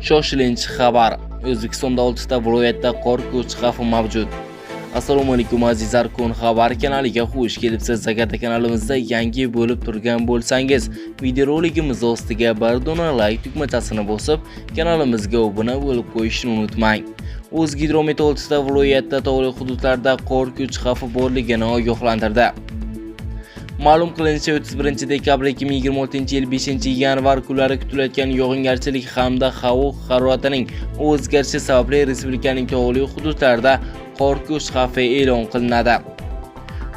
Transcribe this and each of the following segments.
Shoshilinch xabar. O'zbekistonda 6 ta viloyatda qor ko'chishi xavfi mavjud. Assalomu alaykum azizlar, Kun xabar kanaliga xush kelibsiz. Agar kanalimizda yangi bo'lib turgan bo'lsangiz, videorolikimiz ostiga bir dona like tugmachasini bosib, kanalimizga obuna bo'lib qo'yishni unutmang. O'zgidromet 6 ta viloyatda tog'li hududlarda qor ko'chishi xavfi borligini ogohlantirdi. Ma'lum qilinishicha 31 dekabr 2026 yil 5-yanvar kunlari kutilayotgan yog'ingarchilik hamda havo haroratining o'zgarishi sababli respublikaning tog'li hududlarida qor ko'chishi xavfi e'lon qilinadi.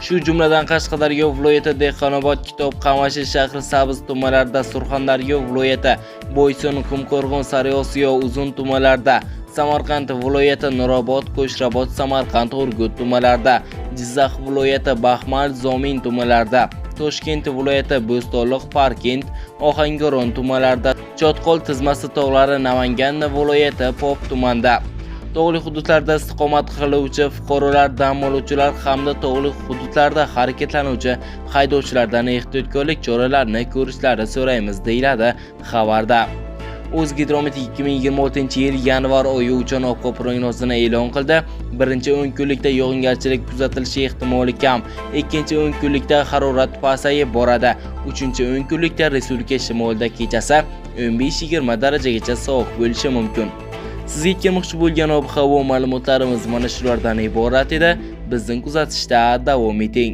Shu jumladan Qashqadaryo viloyati, Dehqonobod, Kitob, Qamashi shahri, Sabz tumanlarida, Surxondaryo viloyati, Boysun, Qumqo'rg'on, Sariosiyo, Uzun tumanlarida, Samarqand viloyati, Nurobod, Qo'shrabot, Samarqand, Urgut tumanlarida, Jizzax viloyati, Baxmal, Zomin tumanlarida, Toshkent viloyati, Bo'stonliq, Parkent, Ohangaron tumanlarida, Chotqol tizmasi tog'lari, Namangan viloyati, Pop tumanida, tog'li hududlarda istiqomat qiluvchi fuqarolar, dam oluvchilar hamda tog'li hududlarda harakatlanuvchi haydovchilardan ehtiyotkorlik choralarini ko'rishlarini so'raymiz, deyiladi xabarda. O'zgidromet 2026 yil yanvar oyi uchun ob-havo prognozini e'lon qildi. Birinchi 10 kunlikda yog'ingarchilik kuzatilishi ehtimoli kam. Ikkinchi 10 kunlikda harorat pasayib boradi. Uchinchi 10 kunlikda respublika shimolida kechasi 15-20 darajagacha sovuq bo'lishi mumkin. Sizga yetkazmoqchi bo'lgan ob-havo ma'lumotlarimiz mana shulardan iborat edi. Bizni kuzatishda davom eting.